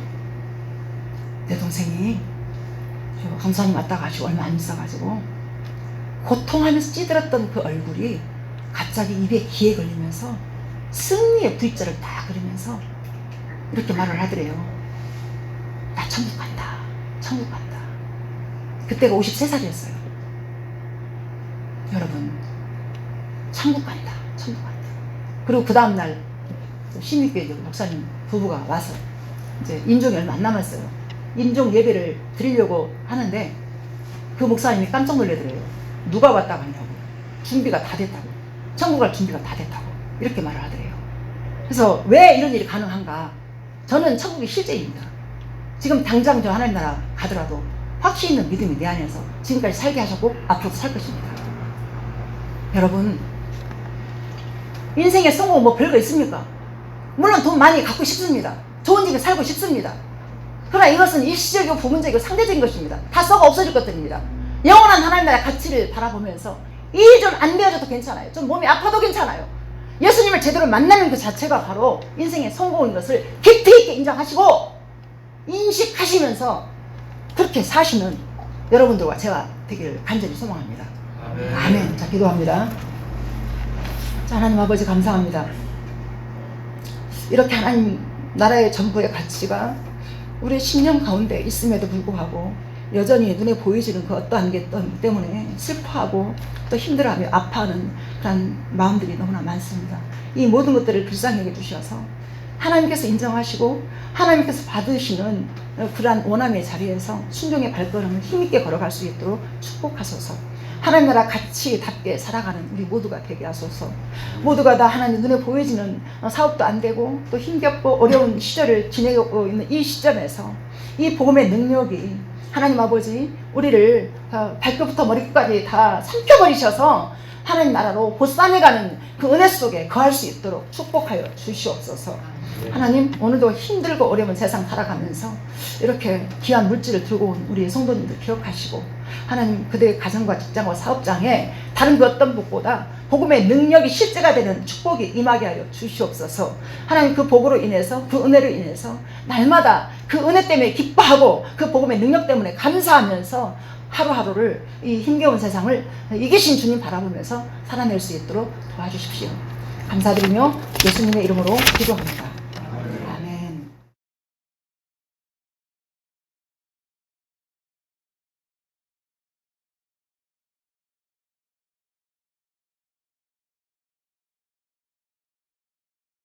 내 동생이 저 강도사님 왔다 가시고 얼마 안 있어가지고 고통하면서 찌들었던 그 얼굴이 갑자기 입에 기에 걸리면서 승리의 V자를 딱 그리면서 이렇게 말을 하더래요. 나 천국 간다. 천국 간다. 그때가 53살이었어요. 여러분 천국 간다. 천국 간다. 그리고 그 다음날 신입교회 목사님 부부가 와서 이제 임종이 얼마 안 남았어요. 임종 예배를 드리려고 하는데 그 목사님이 깜짝 놀래더래요. 누가 왔다고 하냐고. 준비가 다 됐다고. 천국 갈 준비가 다 됐다고. 이렇게 말을 하더래요. 그래서 왜 이런 일이 가능한가? 저는 천국이 실제입니다. 지금 당장 저 하나님 나라 가더라도 확신 있는 믿음이 내 안에서 지금까지 살게 하셨고 앞으로도 살 것입니다. 여러분 인생의 성공 뭐 별거 있습니까? 물론 돈 많이 갖고 싶습니다. 좋은 집에 살고 싶습니다. 그러나 이것은 일시적이고 부분적이고 상대적인 것입니다. 다 썩어 없어질 것들입니다. 영원한 하나님 나라의 가치를 바라보면서 일이 좀 안 되어져도 괜찮아요. 좀 몸이 아파도 괜찮아요. 예수님을 제대로 만나는 그 자체가 바로 인생의 성공인 것을 깊이 있게 인정하시고 인식하시면서 그렇게 사시는 여러분들과 제가 되기를 간절히 소망합니다. 아멘. 자, 기도합니다. 자, 하나님 아버지 감사합니다. 이렇게 하나님 나라의 전부의 가치가 우리의 심령 가운데 있음에도 불구하고 여전히 눈에 보이지는 그 어떠한 게 때문에 슬퍼하고 또 힘들어하며 아파하는 그런 마음들이 너무나 많습니다. 이 모든 것들을 불쌍히 여겨주셔서 하나님께서 인정하시고 하나님께서 받으시는 그러한 원함의 자리에서 순종의 발걸음을 힘있게 걸어갈 수 있도록 축복하소서. 하나님 나라 가치답게 살아가는 우리 모두가 되게 하소서. 모두가 다 하나님 눈에 보여지는 사업도 안 되고 또 힘겹고 어려운 시절을 지내고 있는 이 시점에서 이 복음의 능력이 하나님 아버지 우리를 발끝부터 머리끝까지 다 삼켜버리셔서 하나님 나라로 보쌈해가는 그 은혜 속에 거할 수 있도록 축복하여 주시옵소서. 하나님 오늘도 힘들고 어려운 세상 살아가면서 이렇게 귀한 물질을 들고 온 우리 성도님들 기억하시고 하나님 그들의 가정과 직장과 사업장에 다른 그 어떤 복보다 복음의 능력이 실제가 되는 축복이 임하게 하여 주시옵소서. 하나님 그 복으로 인해서 그 은혜로 인해서 날마다 그 은혜 때문에 기뻐하고 그 복음의 능력 때문에 감사하면서 하루하루를 이 힘겨운 세상을 이기신 주님 바라보면서 살아낼 수 있도록 도와주십시오. 감사드리며 예수님의 이름으로 기도합니다.